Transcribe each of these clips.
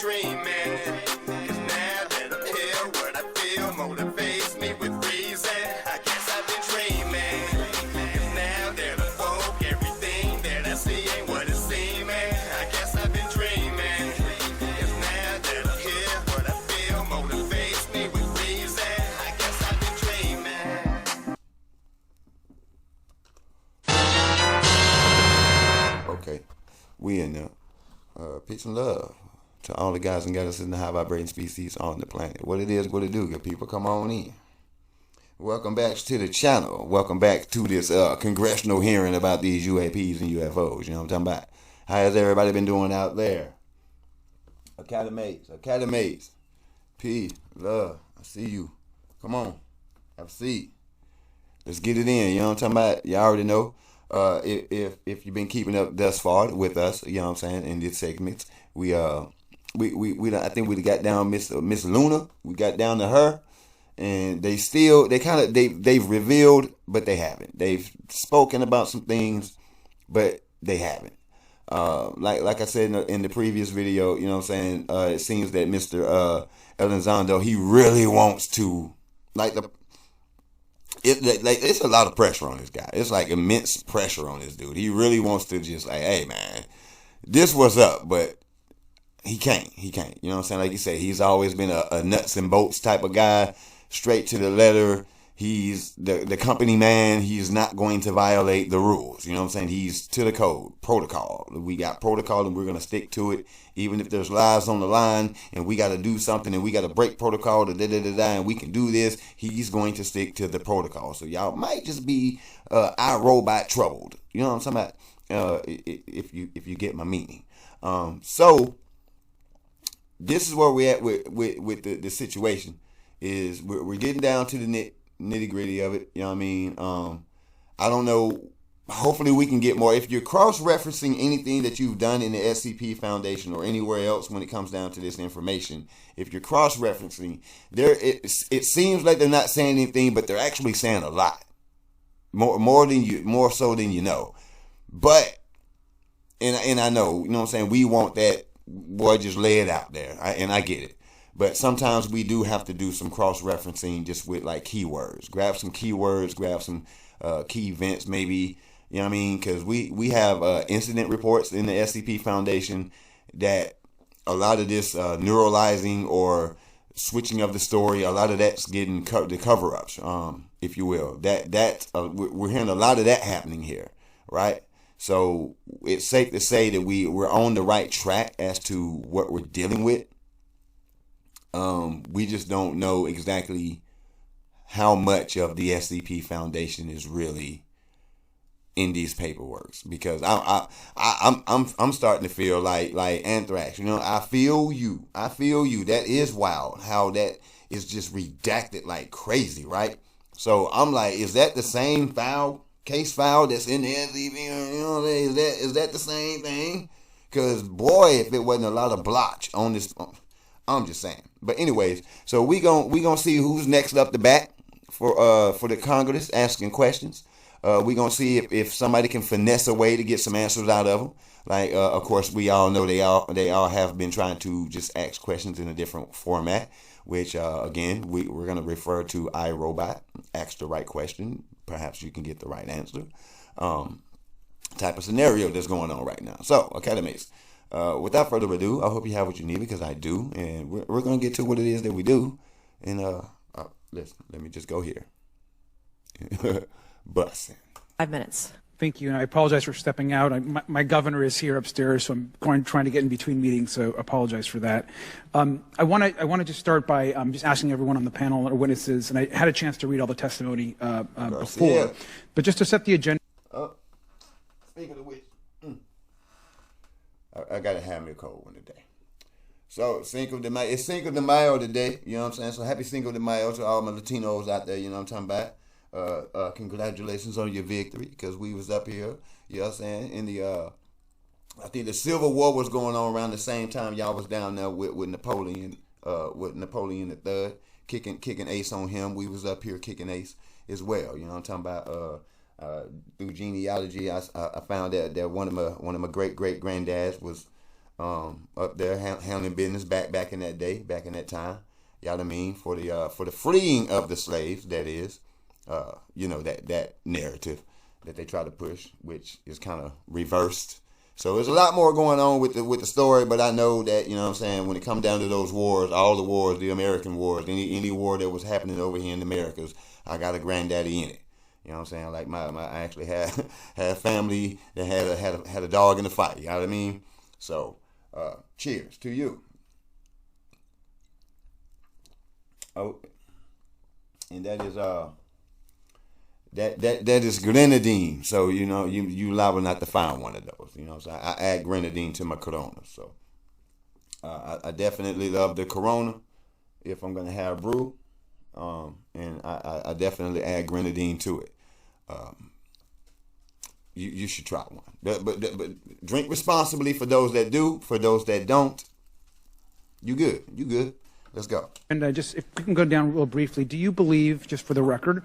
dreaming. 'Cause now that I'm here, what I feel motivates me with reason. I guess I've been dreaming. 'Cause now that I'm woke, everything that I see ain't what it seems. I guess I've been dreaming. 'Cause now that I'm here, what I feel motivates me with reason. I guess I've been dreaming. Okay, we in there. Peace and love to all the guys and gals in the high vibrating species on the planet. What it is, what it do, good people, come on in. Welcome back to the channel. Welcome back to this congressional hearing about these UAPs and UFOs. You know what I'm talking about? How has everybody been doing out there? Academies. Peace, love. I see you. Come on, have a seat. Let's get it in. You know what I'm talking about? Y'all already know. If you've been keeping up thus far with us, you know what I'm saying, in this segment, we I think we got down Miss Luna. We got down to her, and they've revealed, but they haven't. They've spoken about some things, but they haven't. Like I said in the previous video, you know what I'm saying. It seems that Mr. Elizondo, he really wants to it's a lot of pressure on this guy. It's like immense pressure on this dude. He really wants to just like, hey man, this was up, but he can't. You know what I'm saying? Like you said, he's always been a nuts and bolts type of guy, straight to the letter. He's the company man. He's not going to violate the rules. You know what I'm saying? He's to the code, protocol. We got protocol and we're going to stick to it. Even if there's lives on the line and we got to do something and we got to break protocol, and we can do this, he's going to stick to the protocol. So y'all might just be iRobot troubled. You know what I'm talking about? If you get my meaning. So this is where we're at with the situation. Is we're getting down to the nitty gritty of it. You know what I mean? I don't know. Hopefully we can get more. If you're cross-referencing anything that you've done in the SCP Foundation or anywhere else when it comes down to this information, if you're cross-referencing, it seems like they're not saying anything, but they're actually saying a lot. More so than you know. But and I know, you know what I'm saying, we want that, boy, just lay it out there. And I get it. But sometimes we do have to do some cross-referencing just with like keywords. Grab some keywords, grab some key events maybe, you know what I mean? Because we have incident reports in the SCP Foundation that a lot of this neuralizing or switching of the story, a lot of that's getting the cover-ups, if you will. We're hearing a lot of that happening here, right? So it's safe to say that we're on the right track as to what we're dealing with. We just don't know exactly how much of the SCP Foundation is really in these paperworks, because I'm starting to feel like anthrax. You know, I feel you. That is wild how that is just redacted like crazy, right? So I'm like, is that the same case file that's in the SCP? You know, is that the same thing? Because boy, if it wasn't a lot of blotch on this. I'm just saying. But anyways, so we gonna see who's next up the bat for the Congress asking questions. We gonna see if somebody can finesse a way to get some answers out of them. Like of course we all know they all have been trying to just ask questions in a different format, which again we're gonna refer to iRobot. Ask the right question, perhaps you can get the right answer. Type of scenario that's going on right now. So academies. Without further ado, I hope you have what you need, because I do, and we're going to get to what it is that we do. And let me just go here. Bustin. 5 minutes. Thank you, and I apologize for stepping out. My governor is here upstairs, so I'm trying to get in between meetings, so apologize for that. I want to just start by just asking everyone on the panel or witnesses, and I had a chance to read all the testimony before, but just to set the agenda. Speaking of which, I gotta have me a cold one today. So Cinco de Mayo, it's Cinco de Mayo today. You know what I'm saying? So happy Cinco de Mayo to all my Latinos out there. You know what I'm talking about? Congratulations on your victory, because we was up here. You know what I'm saying? In the I think the Civil War was going on around the same time y'all was down there with Napoleon, the Third, kicking ace on him. We was up here kicking ace as well. You know what I'm talking about? Through genealogy, I found that one of my great granddads was up there handling business back in that day, back in that time. You know what I mean? For the freeing of the slaves, that is, that narrative that they try to push, which is kind of reversed. So there's a lot more going on with the story, but I know that, you know what I'm saying, when it comes down to those wars, all the wars, the American wars, any war that was happening over here in the Americas, I got a granddaddy in it. You know what I'm saying? Like I actually had a family that had a dog in the fight. You know what I mean? So, cheers to you. Oh, and that is that is grenadine. So you liable not to find one of those. You know, so I add grenadine to my Corona. So I definitely love the Corona if I'm gonna have brew, and I definitely add grenadine to it. You should try one, but drink responsibly for those that do. For those that don't, you good. Let's go. And just if we can go down real briefly, do you believe, just for the record,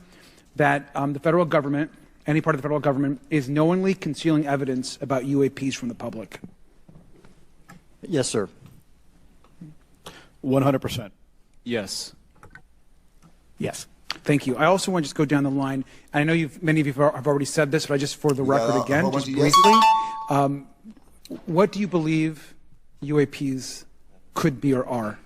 that the federal government, any part of the federal government, is knowingly concealing evidence about UAPs from the public? Yes, sir. 100%. Yes. Yes. Thank you. I also want to just go down the line. I know many of you have already said this, but I just, for the record again, just briefly, what do you believe UAPs could be or are?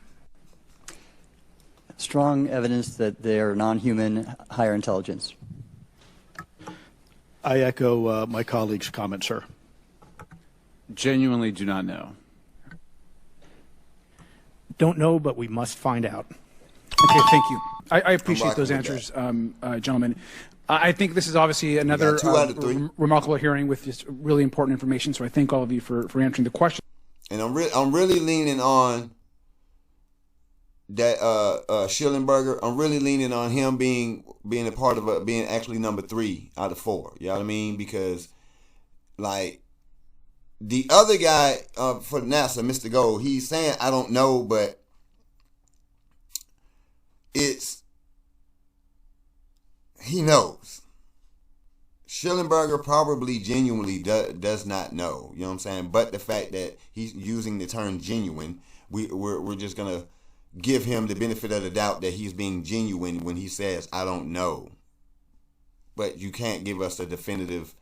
Strong evidence that they are non-human, higher intelligence. I echo my colleague's comment, sir. Genuinely do not know. Don't know, but we must find out. Okay, thank you. I appreciate those answers, gentlemen. I think this is obviously another remarkable hearing with just really important information, so I thank all of you for answering the question. And I'm really leaning on that Schillenberger. I'm really leaning on him being a part of being actually number 3 out of 4. You know what I mean? Because like the other guy for NASA, Mr. Gold, he's saying I don't know, but he knows. Schillenberger probably genuinely does not know. You know what I'm saying? But the fact that he's using the term genuine, we're just gonna give him the benefit of the doubt that he's being genuine when he says I don't know. But you can't give us a definitive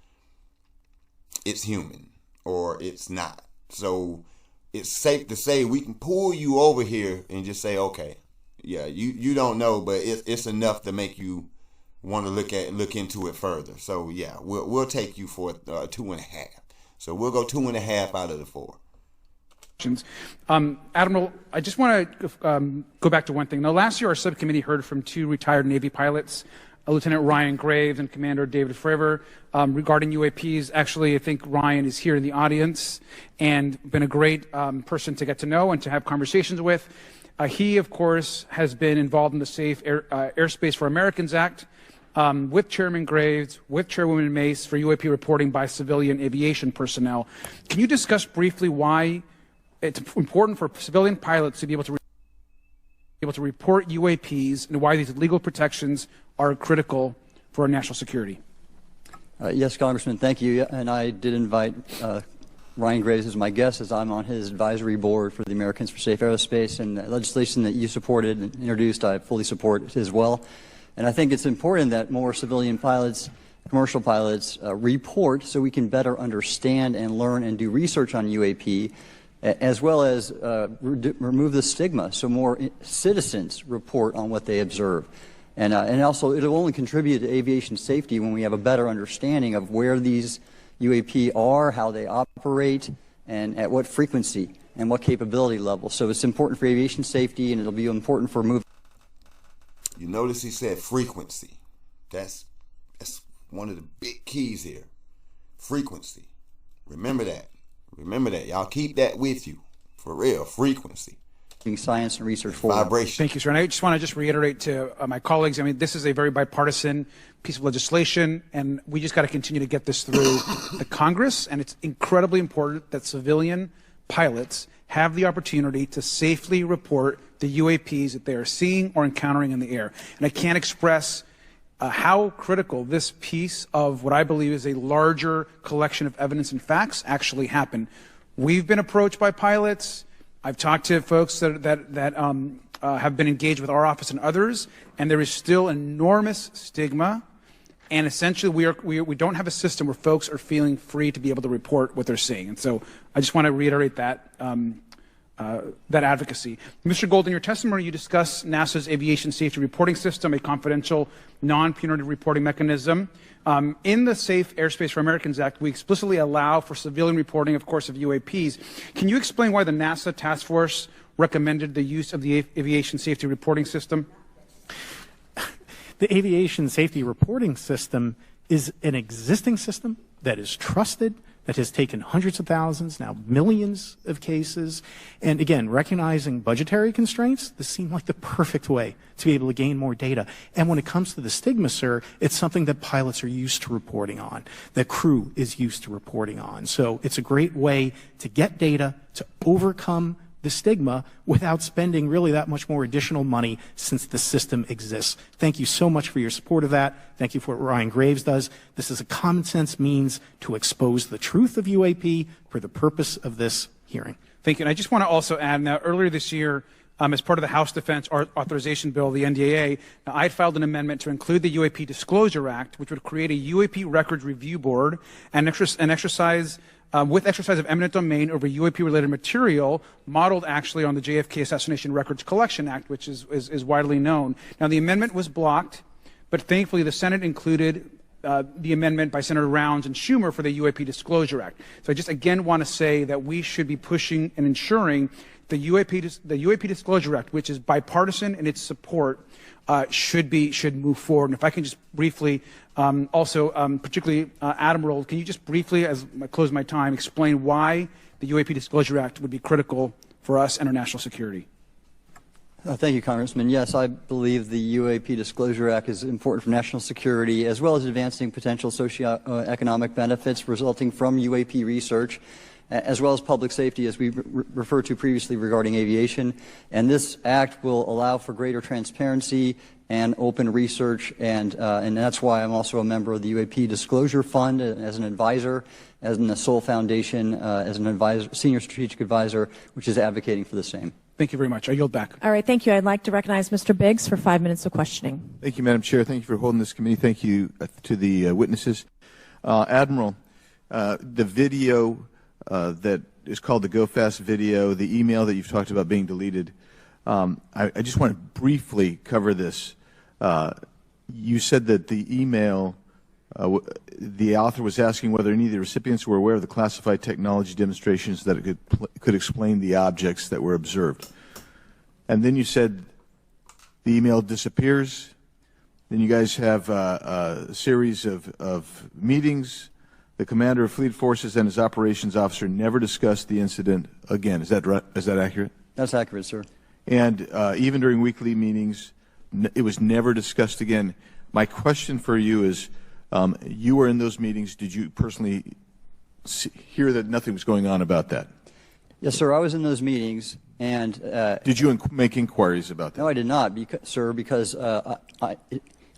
it's human or it's not. So it's safe to say we can pull you over here and just say, okay, yeah, you don't know, but it's enough to make you want to look into it further. So yeah, we'll take you for 2.5. So we'll go 2.5 out of the 4. Admiral, I just want to go back to one thing. Now, last year our subcommittee heard from 2 retired Navy pilots, Lieutenant Ryan Graves and Commander David Fravor, regarding UAPs. Actually, I think Ryan is here in the audience and been a great person to get to know and to have conversations with. He, of course, has been involved in the Safe Airspace for Americans Act with Chairman Graves, with Chairwoman Mace for UAP reporting by civilian aviation personnel. Can you discuss briefly why it's important for civilian pilots to be able to report UAPs and why these legal protections are critical for our national security? Yes, Congressman, thank you. And I did invite Ryan Graves as my guest, as I'm on his advisory board for the Americans for Safe Aerospace, and the legislation that you supported and introduced, I fully support as well. And I think it's important that more civilian pilots, commercial pilots, report so we can better understand and learn and do research on UAP, as well as remove the stigma so more citizens report on what they observe. And also, it'll only contribute to aviation safety when we have a better understanding of where these UAP are, how they operate, and at what frequency and what capability level. So it's important for aviation safety, and it'll be important for moving. You notice he said frequency. That's one of the big keys here. Frequency. Remember that. Remember that. Y'all keep that with you. For real. Frequency. Science and research forward. Vibration. Thank you, sir. And I just want to reiterate to my colleagues, I mean, this is a very bipartisan piece of legislation, and we just got to continue to get this through the Congress, and it's incredibly important that civilian pilots have the opportunity to safely report the UAPs that they are seeing or encountering in the air. And I can't express how critical this piece of what I believe is a larger collection of evidence and facts actually happen. We've been approached by pilots. I've talked to folks that have been engaged with our office and others, and there is still enormous stigma. And essentially, we don't have a system where folks are feeling free to be able to report what they're seeing. And so I just want to reiterate that advocacy. Mr. Gold, in your testimony, you discuss NASA's aviation safety reporting system, a confidential, non-punitive reporting mechanism. In the Safe Airspace for Americans Act, we explicitly allow for civilian reporting, of course, of UAPs. Can you explain why the NASA task force recommended the use of the aviation safety reporting system? The aviation safety reporting system is an existing system that is trusted, that has taken hundreds of thousands, now millions of cases. And again, recognizing budgetary constraints, this seemed like the perfect way to be able to gain more data. And when it comes to the stigma, sir, it's something that pilots are used to reporting on, that crew is used to reporting on. So it's a great way to get data, to overcome the stigma without spending really that much more additional money since the system exists. Thank you so much for your support of that. Thank you for what Ryan Graves does. This is a common sense means to expose the truth of UAP for the purpose of this hearing. Thank you. And I just want to also add, now earlier this year, as part of the House Defense Authorization Bill, the NDAA, I had filed an amendment to include the UAP Disclosure Act, which would create a UAP Records Review Board and exercise with exercise of eminent domain over UAP-related material, modeled actually on the JFK Assassination Records Collection Act, which is widely known. Now, the amendment was blocked, but thankfully the Senate included the amendment by Senator Rounds and Schumer for the UAP Disclosure Act. So I just again want to say that we should be pushing and ensuring the UAP Disclosure Act, which is bipartisan in its support, should move forward. And if I can just briefly, particularly Admiral, can you just briefly, as I close my time, explain why the UAP Disclosure Act would be critical for us and our national security? Thank you, Congressman. Yes, I believe the UAP Disclosure Act is important for national security, as well as advancing potential socioeconomic benefits resulting from UAP research, as well as public safety, as we referred to previously regarding aviation. And this act will allow for greater transparency and open research, and that's why I'm also a member of the UAP Disclosure Fund as an advisor, as in the Sol Foundation as an advisor, senior strategic advisor, which is advocating for the same. Thank you very much. I yield back. All right, thank you. I'd like to recognize Mr. Biggs for 5 minutes of questioning. Thank you, Madam Chair. Thank you for holding this committee. Thank you to the witnesses. Admiral, the video that is called the Go Fast video, the email that you've talked about being deleted, I just want to briefly cover this. You said that the email, the author was asking whether any of the recipients were aware of the classified technology demonstrations that it could explain the objects that were observed. And then you said the email disappears. Then you guys have a series of meetings. The commander of fleet forces and his operations officer never discussed the incident again. Is that right? Is that accurate? That's accurate, sir. And even during weekly meetings, it was never discussed again. My question for you is, you were in those meetings. Did you personally hear that nothing was going on about that? Yes, sir. I was in those meetings, and did you make inquiries about that? No, I did not, sir, because I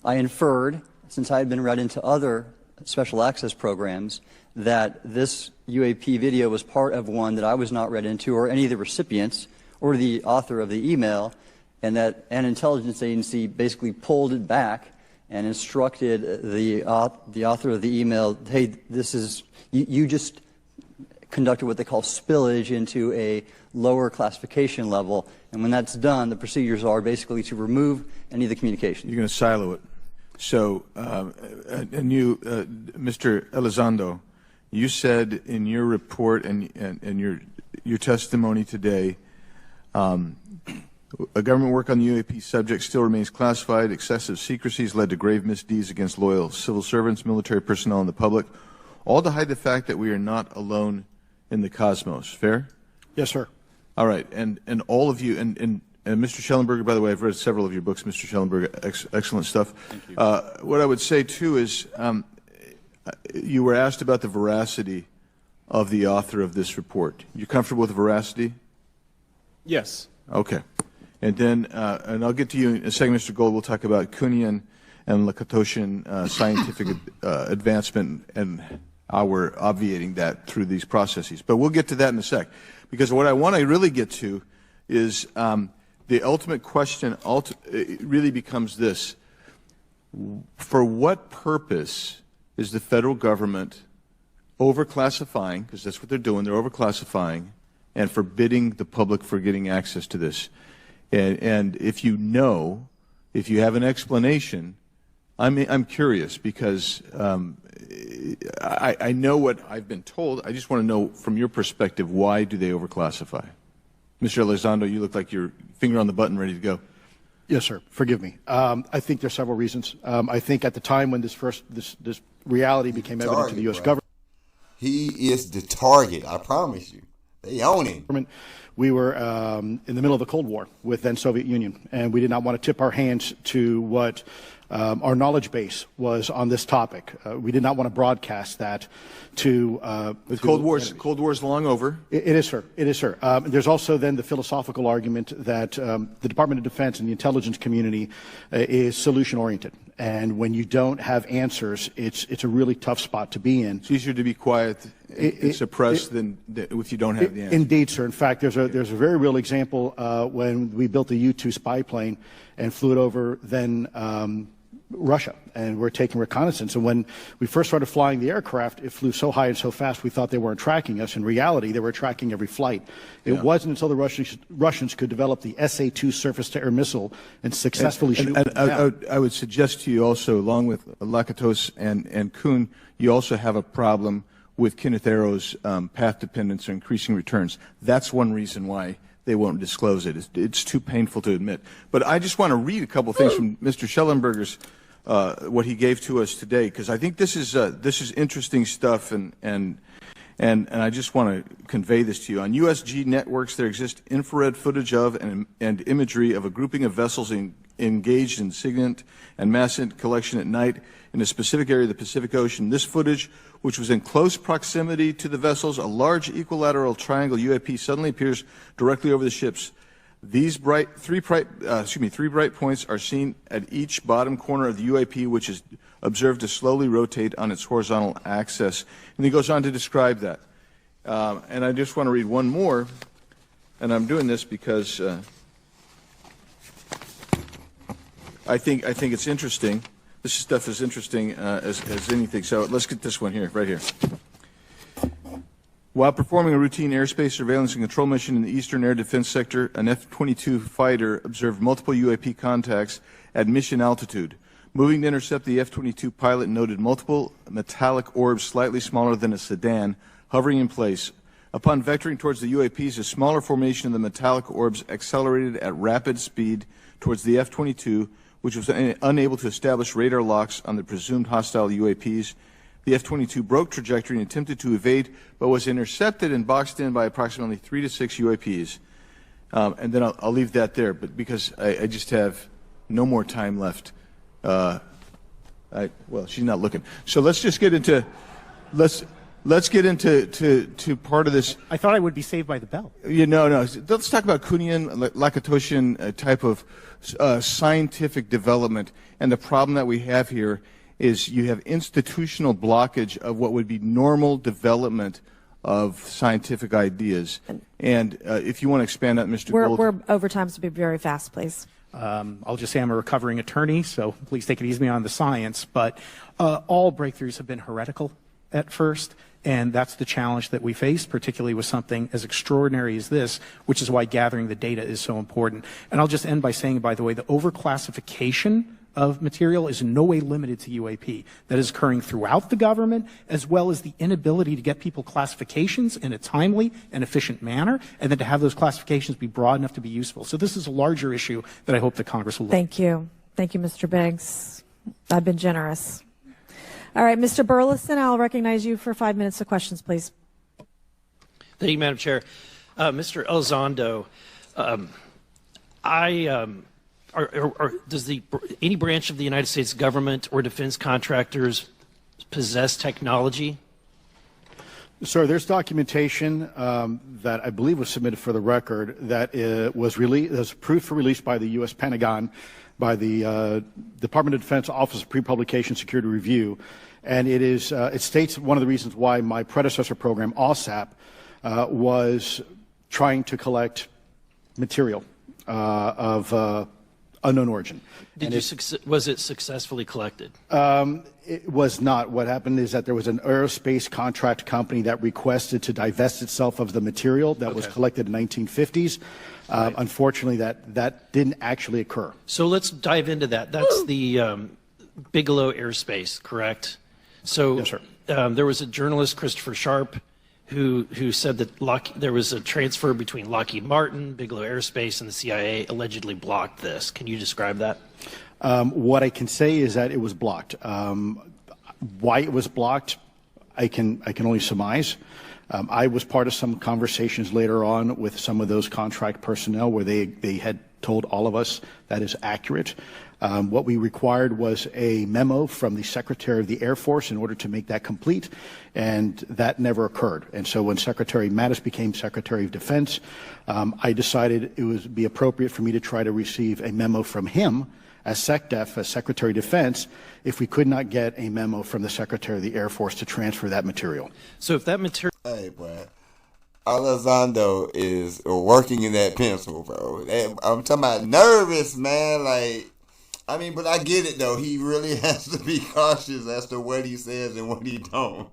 inferred, since I had been read into other special access programs, that this UAP video was part of one that I was not read into, or any of the recipients, or the author of the email, and that an intelligence agency basically pulled it back and instructed the author of the email, hey, this is, you just conducted what they call spillage into a lower classification level, and when that's done, the procedures are basically to remove any of the communication. You're going to silo it. So, and you, Mr. Elizondo, you said in your report and your testimony today, a government work on the UAP subject still remains classified. Excessive secrecies led to grave misdeeds against loyal civil servants, military personnel, and the public, all to hide the fact that we are not alone in the cosmos. Fair? Yes, sir. All right, and all of you, and Mr. Schellenberger, by the way, I've read several of your books, Mr. Schellenberger, excellent stuff. Thank you. What I would say, too, is you were asked about the veracity of the author of this report. You comfortable with the veracity? Yes. Okay. And then, and I'll get to you in a second, Mr. Gold. We'll talk about Kunian and Lakatoshan scientific advancement, and how we're obviating that through these processes. But we'll get to that in a sec, because what I want to really get to is the ultimate question. It really becomes this: for what purpose is the federal government overclassifying, because that's what they're doing, they're overclassifying, and forbidding the public for getting access to this? And if you know, if you have an explanation, I'm curious, because I know what I've been told. I just want to know from your perspective, why do they overclassify? Mr. Elizondo, you look like you're finger on the button, ready to go. Yes, sir. Forgive me. I think there's several reasons. I think at the time when this reality became evident to the U.S. government, he is the target. I promise you, they own him. We were in the middle of the Cold War with then Soviet Union, and we did not want to tip our hands to what our knowledge base was on this topic. We did not want to broadcast that to the Cold War is long over. It is, sir. It is, sir. There's also then the philosophical argument that the Department of Defense and the intelligence community is solution-oriented. And when you don't have answers, it's a really tough spot to be in. It's easier to be quiet and suppressed than if you don't have the answer. Indeed, sir. In fact, there's a very real example when we built the U-2 spy plane and flew it over then Russia, and we're taking reconnaissance. And when we first started flying the aircraft, it flew so high and so fast we thought they weren't tracking us. In reality, they were tracking every flight. It wasn't until the Russians could develop the SA-2 surface-to-air missile and successfully shoot them down. I would suggest to you also, along with Lakatos and Kuhn, you also have a problem with Kenneth Arrow's path dependence or increasing returns. That's one reason why they won't disclose it. It's too painful to admit. But I just want to read a couple things from Mr. Schellenberger's what he gave to us today, because I think this is interesting stuff, and I just want to convey this to you. On USG networks, there exists infrared footage of and imagery of a grouping of vessels engaged in SIGINT and massive collection at night in a specific area of the Pacific Ocean. This footage, which was in close proximity to the vessels, a large equilateral triangle UAP suddenly appears directly over the ships. These three bright points are seen at each bottom corner of the UAP, which is observed to slowly rotate on its horizontal axis. And he goes on to describe that. And I just want to read one more, and I'm doing this because I think it's interesting. This stuff is interesting as anything. So let's get this one here, right here. While performing a routine airspace surveillance and control mission in the Eastern Air Defense Sector, an F-22 fighter observed multiple UAP contacts at mission altitude. Moving to intercept, the F-22 pilot noted multiple metallic orbs slightly smaller than a sedan hovering in place. Upon vectoring towards the UAPs, a smaller formation of the metallic orbs accelerated at rapid speed towards the F-22, which was unable to establish radar locks on the presumed hostile UAPs. The F-22 broke trajectory and attempted to evade, but was intercepted and boxed in by approximately 3 to 6 UAPs. And then I'll leave that there, but because I just have no more time left. Well, she's not looking. So let's just get into let's get into part of this. I thought I would be saved by the bell. No. Let's talk about Kuhnian, Lakatoshian type of scientific development, and the problem that we have here is you have institutional blockage of what would be normal development of scientific ideas. And if you want to expand that, Mr. Gold. We're over time, so be very fast, please. I'll just say I'm a recovering attorney, so please take it easy on the science. But all breakthroughs have been heretical at first, and that's the challenge that we face, particularly with something as extraordinary as this, which is why gathering the data is so important. And I'll just end by saying, by the way, the overclassification of material is in no way limited to UAP. That is occurring throughout the government, as well as the inability to get people classifications in a timely and efficient manner, and then to have those classifications be broad enough to be useful. So this is a larger issue that I hope that Congress will look at. Thank you. Thank you, Mr. Biggs. I've been generous. All right, Mr. Burleson, I'll recognize you for 5 minutes of questions, please. Thank you, Madam Chair. Mr. Elizondo, does any branch of the United States government or defense contractors possess technology? Sir, there's documentation that I believe was submitted for the record that was approved for release by the U.S. Pentagon, by the Department of Defense Office of Pre-Publication Security Review, and it states one of the reasons why my predecessor program, OSAP, was trying to collect material of unknown origin. Was it successfully collected? It was not. What happened is that there was an aerospace contract company that requested to divest itself of the material that was collected in the 1950s. Right. Unfortunately, that didn't actually occur. So let's dive into that. That's the Bigelow Airspace, correct? So yes, sir. There was a journalist, Christopher Sharp, who said that there was a transfer between Lockheed Martin, Bigelow Airspace, and the CIA allegedly blocked this. Can you describe that? What I can say is that it was blocked. Why it was blocked, I can only surmise. I was part of some conversations later on with some of those contract personnel where they had told all of us that is accurate. What we required was a memo from the Secretary of the Air Force in order to make that complete, and that never occurred. And so when Secretary Mattis became Secretary of Defense, I decided it would be appropriate for me to try to receive a memo from him as SecDef, as Secretary of Defense, if we could not get a memo from the Secretary of the Air Force to transfer that material. So if that material... Hey, bro. Elizondo is working in that pencil, bro. I'm talking about nervous, man. Like, I mean, but I get it, though. He really has to be cautious as to what he says and what he don't.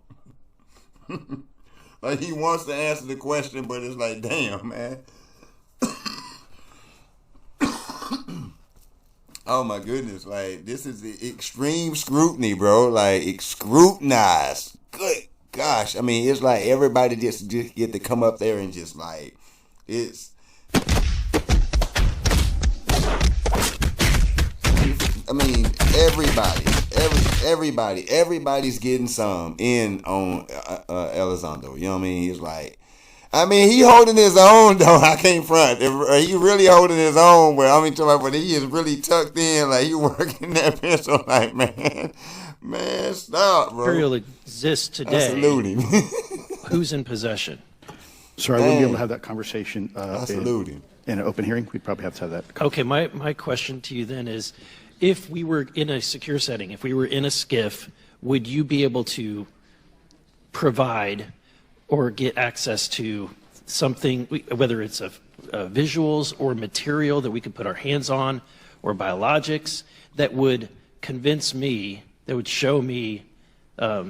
Like, he wants to answer the question, but it's like, damn, man. Oh, my goodness. Like, this is the extreme scrutiny, bro. Like, scrutinized. Good gosh. I mean, it's like everybody just get to come up there and just, like, it's... I mean, everybody's getting some in on Elizondo. You know what I mean? He's like, I mean, he holding his own though. I can't front. He really holding his own. Where I mean, but he is really tucked in. Like he working that pencil. Like man, stop, bro. Material exists today. I salute him. Who's in possession? Sir, I wouldn't be able to have that conversation I salute him. In an open hearing. We'd probably have to have that. Okay, my question to you then is, if we were in a secure setting, if we were in a SCIF, would you be able to provide or get access to something, whether it's visuals or material that we could put our hands on, or biologics, that would convince me, that would show me that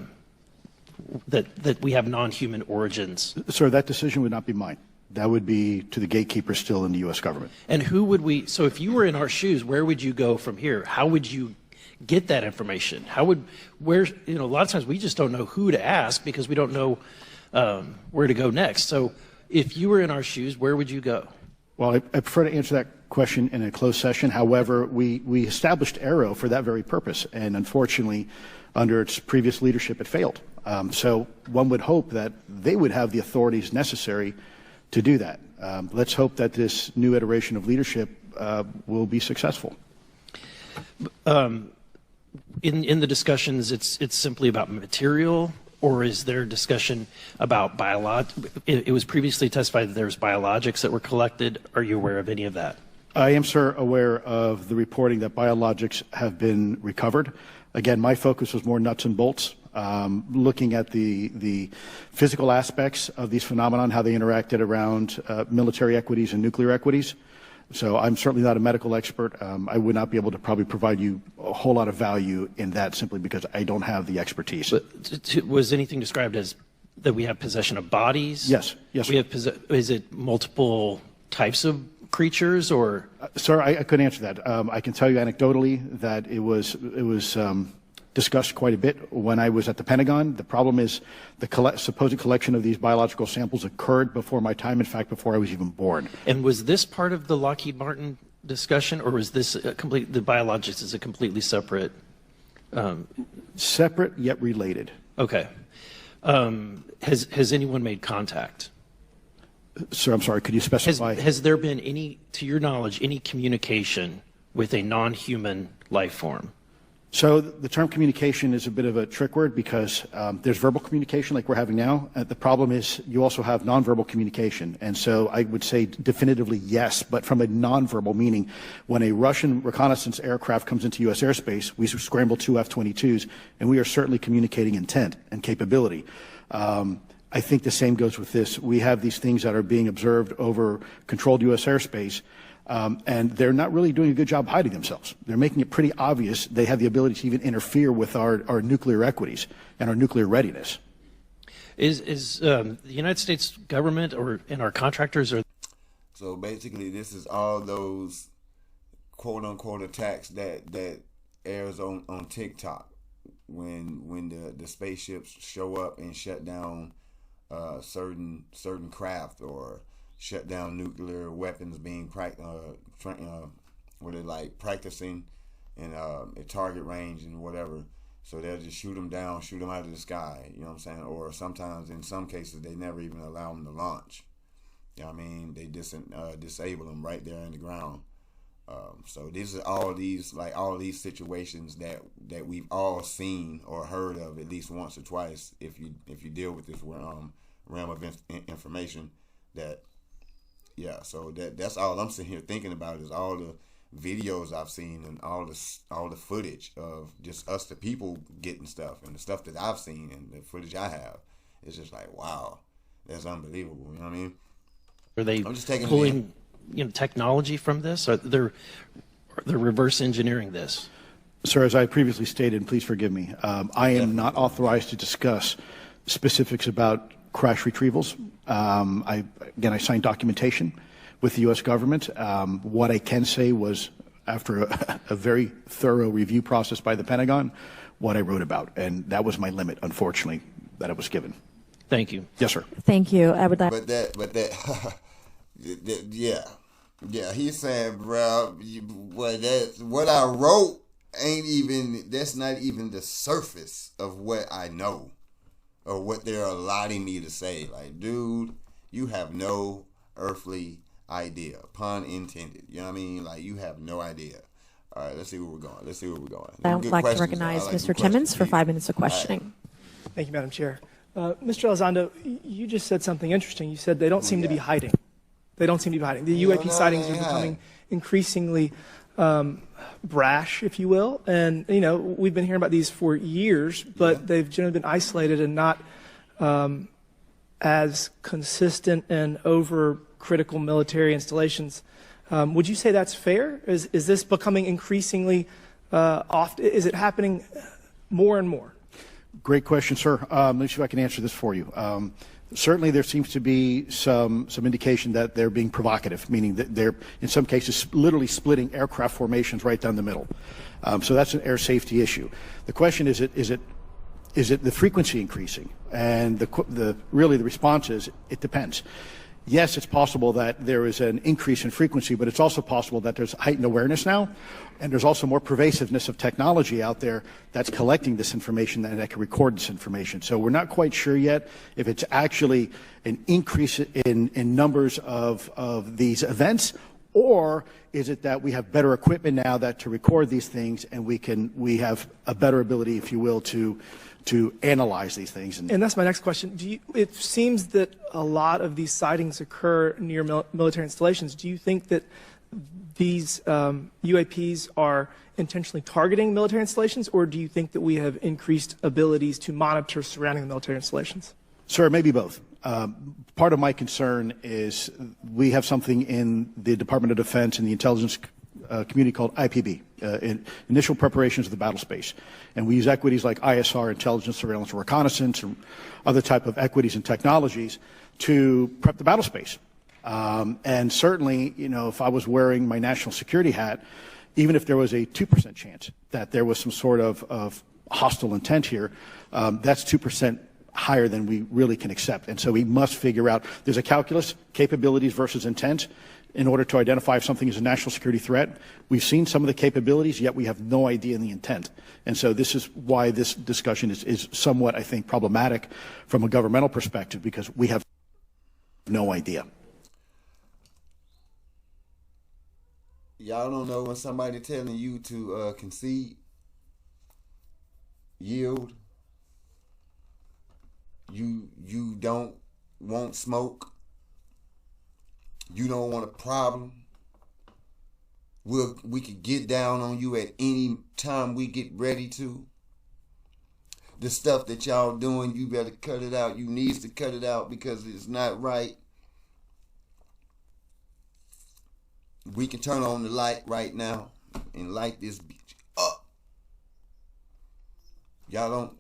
we have non-human origins? Sir, that decision would not be mine. That would be to the gatekeeper still in the U.S. government. And who would we, so if you were in our shoes, where would you go from here? How would you get that information? A lot of times we just don't know who to ask because we don't know where to go next. So if you were in our shoes, where would you go? Well, I prefer to answer that question in a closed session. However, we established AARO for that very purpose, and unfortunately, under its previous leadership, it failed. So one would hope that they would have the authorities necessary to do that. Let's hope that this new iteration of leadership will be successful. In the discussions, it's simply about material, or is there discussion about it was previously testified that there's biologics that were collected. Are you aware of any of that? I am, sir, aware of the reporting that biologics have been recovered. Again, my focus was more nuts and bolts, looking at the physical aspects of these phenomenon, how they interacted around military equities and nuclear equities. So I'm certainly not a medical expert. I would not be able to probably provide you a whole lot of value in that simply because I don't have the expertise. But was anything described as that we have possession of bodies? Yes. Yes, sir. Is it multiple types of creatures, or? Sir, I couldn't answer that. I can tell you anecdotally that it was discussed quite a bit when I was at the Pentagon. The problem is the supposed collection of these biological samples occurred before my time, in fact, before I was even born. And was this part of the Lockheed Martin discussion, or was this the biologics is a completely separate? Separate yet related. Okay. Has anyone made contact? Sir, I'm sorry, could you specify? Has there been any, to your knowledge, any communication with a non-human life form? So the term communication is a bit of a trick word because there's verbal communication like we're having now. The problem is you also have nonverbal communication. And so I would say definitively yes, but from a nonverbal meaning, when a Russian reconnaissance aircraft comes into U.S. airspace, we scramble 2 F-22s, and we are certainly communicating intent and capability. I think the same goes with this. We have these things that are being observed over controlled U.S. airspace. And they're not really doing a good job hiding themselves. They're making it pretty obvious they have the ability to even interfere with our nuclear equities and our nuclear readiness. Is the United States government and our contractors are... So basically, this is all those quote-unquote attacks that airs on TikTok when the spaceships show up and shut down certain craft or shut down nuclear weapons being practicing in at target range and whatever. So they'll just shoot them down, shoot them out of the sky. You know what I'm saying? Or sometimes, in some cases, they never even allow them to launch. You know what I mean? They disable them right there in the ground. So these are all these situations that we've all seen or heard of at least once or twice. If you deal with this realm of information that. Yeah, so that's all I'm sitting here thinking about is all the videos I've seen and all the footage of just us, the people, getting stuff, and the stuff that I've seen and the footage I have. It's just like, wow, that's unbelievable. You know what I mean? Are they I'm just taking pulling technology from this? Or they're reverse engineering this? Sir, as I previously stated, and please forgive me, I am not authorized to discuss specifics about crash retrievals. I signed documentation with the U.S. government. What I can say was, after a very thorough review process by the Pentagon, what I wrote about, and that was my limit, unfortunately, that I was given. Thank you. Yes, sir. Thank you. I would like. But that, yeah. He's saying, bro, what I wrote ain't even. That's not even the surface of what I know. Or what they're allotting me to say. Like, dude, you have no earthly idea. Pun intended. You know what I mean? Like, you have no idea. All right, let's see where we're going. I would like to recognize Mr. Timmons for 5 minutes of questioning. Thank you, Madam Chair. Mr. Elizondo, you just said something interesting. You said they don't seem to be hiding. They don't seem to be hiding. The UAP sightings are becoming increasingly brash, if you will. And, we've been hearing about these for years, but they've generally been isolated and not as consistent and over critical military installations. Would you say that's fair? Is this becoming increasingly often? Is it happening more and more? Great question, sir. Let me see if I can answer this for you. Certainly, there seems to be some indication that they're being provocative, meaning that they're, in some cases, literally splitting aircraft formations right down the middle. So that's an air safety issue. The question is it the frequency increasing? And the response is it depends. Yes, it's possible that there is an increase in frequency, but it's also possible that there's heightened awareness now, and there's also more pervasiveness of technology out there that's collecting this information and that can record this information. So we're not quite sure yet if it's actually an increase in numbers of these events, or is it that we have better equipment now to record these things, and we have a better ability, if you will, to analyze these things. And that's my next question. It seems that a lot of these sightings occur near military installations. Do you think that these UAPs are intentionally targeting military installations, or do you think that we have increased abilities to monitor surrounding the military installations? Sir, maybe both. Part of my concern is we have something in the Department of Defense and the intelligence community called IPB, Initial Preparations of the Battle Space. And we use equities like ISR, intelligence, surveillance, and reconnaissance, and other type of equities and technologies to prep the battle space. And certainly, if I was wearing my national security hat, even if there was a 2% chance that there was some sort of hostile intent here, that's 2% higher than we really can accept. And so we must figure out, there's a calculus, capabilities versus intent, in order to identify if something is a national security threat. We've seen some of the capabilities, yet we have no idea in the intent. And so this is why this discussion is somewhat, I think, problematic from a governmental perspective, because we have no idea. Y'all don't know when somebody telling you to concede. yield. You don't want smoke. You don't want a problem. We could get down on you at any time we get ready to. The stuff that y'all doing, you better cut it out. You needs to cut it out because it's not right. We can turn on the light right now and light this bitch up. Y'all don't.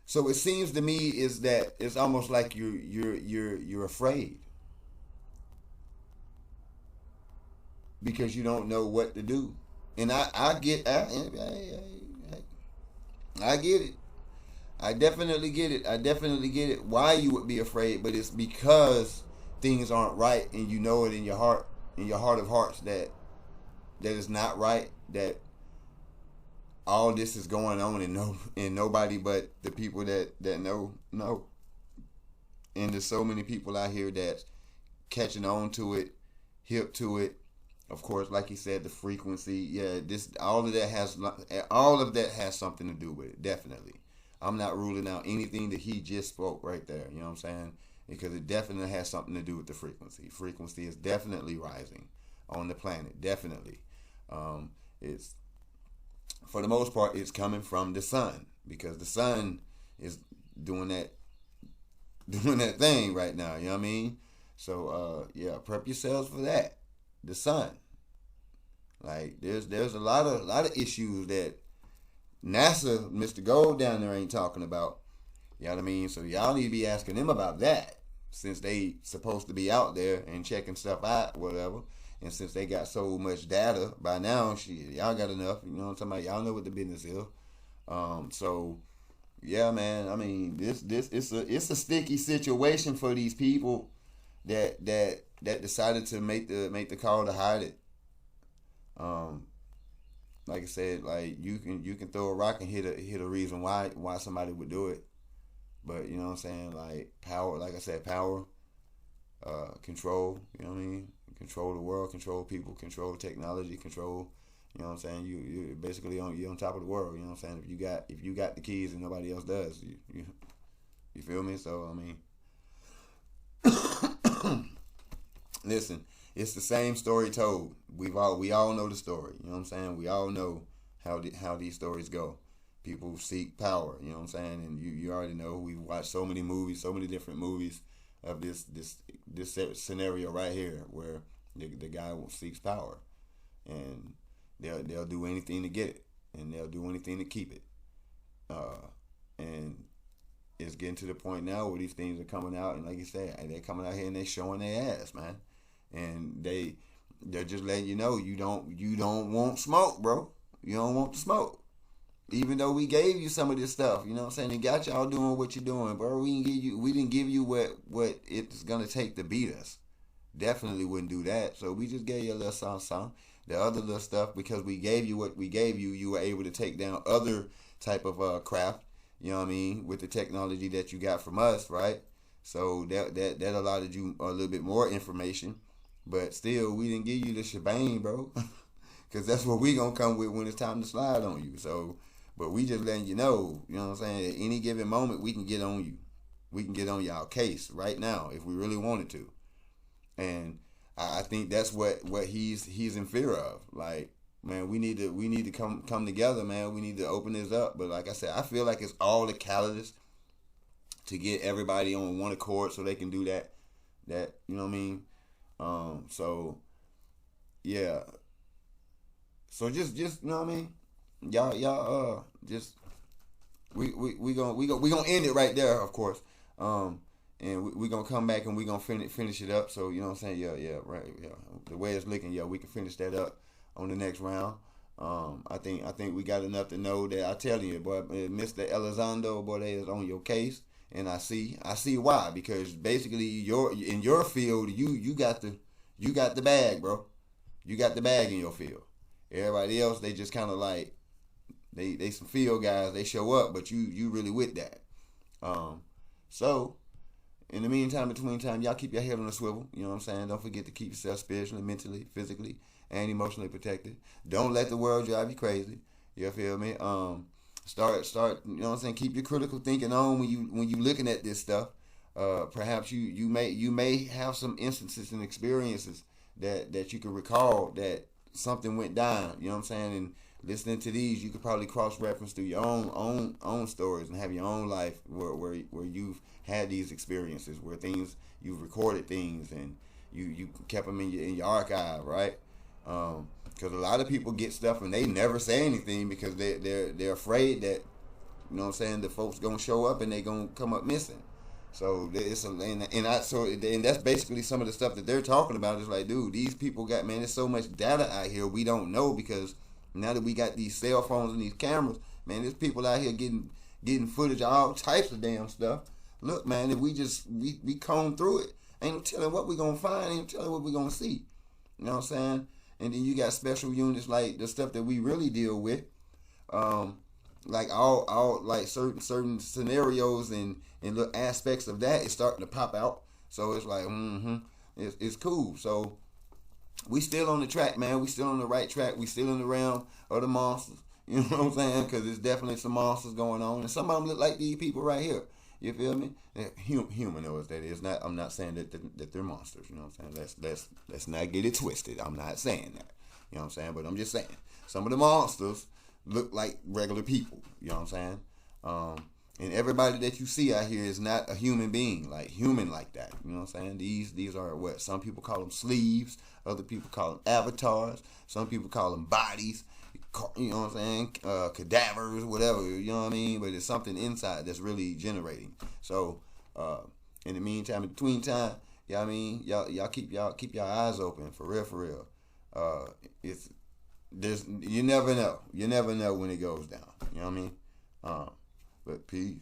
So it seems to me is that it's almost like you're afraid because you don't know what to do. And I get it. I definitely get it. Why you would be afraid, but it's because things aren't right, and you know it in your heart of hearts that it's not right. That all this is going on, and nobody but the people that know. And there's so many people out here that's catching on to it, hip to it. Of course, like he said, the frequency, yeah, all of that has something to do with it, definitely. I'm not ruling out anything that he just spoke right there, you know what I'm saying? Because it definitely has something to do with the frequency. Frequency is definitely rising on the planet, definitely. It's, for the most part, it's coming from the sun, because the sun is doing that thing right now, you know what I mean? So, yeah, prep yourselves for that. The sun. Like there's a lot of issues that NASA, Mr. Gold down there ain't talking about. You know what I mean? So y'all need to be asking them about that, since they supposed to be out there and checking stuff out, whatever. And since they got so much data by now, y'all got enough. You know what I'm talking about? Y'all know what the business is. So yeah, man. I mean, it's a sticky situation for these people that decided to make the call to hide it. Like I said, like you can throw a rock and hit a reason why somebody would do it. But you know what I'm saying? Like power, like I said, power, control, you know what I mean? Control the world, control people, control technology, control, you know what I'm saying? You basically you're on top of the world, you know what I'm saying? If you got the keys and nobody else does, you feel me? So I mean, listen, it's the same story told. We all know the story. You know what I'm saying? We all know how these stories go. People seek power. You know what I'm saying? And you already know. We've watched so many movies, so many different movies of this scenario right here, where the guy seeks power, and they'll do anything to get it, and they'll do anything to keep it. And it's getting to the point now where these things are coming out, and like you said, they're coming out here and they're showing their ass, man. And they're just letting you know you don't want smoke, bro. You don't want the smoke. Even though we gave you some of this stuff, you know what I'm saying? And got y'all doing what you're doing, bro. We didn't give you what it's gonna take to beat us. Definitely wouldn't do that. So we just gave you a little something. The other little stuff, because we gave you what we gave you, you were able to take down other type of craft, you know what I mean, with the technology that you got from us, right? So that allowed you a little bit more information. But still, we didn't give you the shebang, bro. Because that's what we going to come with when it's time to slide on you. So, but we just letting you know what I'm saying? At any given moment, we can get on you. We can get on y'all case right now if we really wanted to. And I think that's what he's in fear of. Like, man, we need to come together, man. We need to open this up. But like I said, I feel like it's all the catalyst to get everybody on one accord so they can do that, you know what I mean? So yeah. So just you know what I mean? Y'all just we gonna end it right there, of course. And we gonna come back and we gonna finish it up. So you know what I'm saying? Yeah, right. Yeah. The way it's looking, we can finish that up on the next round. I think we got enough to know that I tell you, boy, Mr. Elizondo, boy, they is on your case. And I see why, because basically in your field you got the bag, bro. You got the bag in your field. Everybody else, they just kind of like they some field guys. They show up, but you really with that. So in the meantime, between time, y'all keep your head on the swivel. You know what I'm saying? Don't forget to keep yourself spiritually, mentally, physically, and emotionally protected. Don't let the world drive you crazy. You feel me? Start. You know what I'm saying? Keep your critical thinking on when you looking at this stuff. Perhaps you may have some instances and experiences that you can recall that something went down. You know what I'm saying? And listening to these, you could probably cross reference through your own stories and have your own life where you've had these experiences, where you've recorded things and you kept them in your archive, right? Because a lot of people get stuff and they never say anything because they're afraid that, you know what I'm saying, the folks gonna show up and they gonna come up missing. So and that's basically some of the stuff that they're talking about. It's like, dude, these people got, man, there's so much data out here we don't know, because now that we got these cell phones and these cameras, man, there's people out here getting footage of all types of damn stuff. Look, man, if we comb through it, ain't no telling what we gonna find, ain't no telling what we gonna see. You know what I'm saying? And then you got special units like the stuff that we really deal with, like all like certain scenarios and little aspects of that is starting to pop out. So it's like, it's cool. So we still on the track, man. We still on the right track. We still in the realm of the monsters. You know what I'm saying? Because there's definitely some monsters going on, and some of them look like these people right here. You feel me? Humanoids, that is. Not. I'm not saying that they're monsters. You know what I'm saying? Let's not get it twisted. I'm not saying that. You know what I'm saying? But I'm just saying some of the monsters look like regular people. You know what I'm saying? And everybody that you see out here is not a human being, like human like that. You know what I'm saying? These are what some people call them sleeves, other people call them avatars, some people call them bodies. You know what I'm saying? Cadavers, whatever. You know what I mean? But there's something inside that's really generating. So in the meantime, in between time, you know what I mean? Y'all keep your eyes open for real. You never know. You never know when it goes down. You know what I mean? But peace.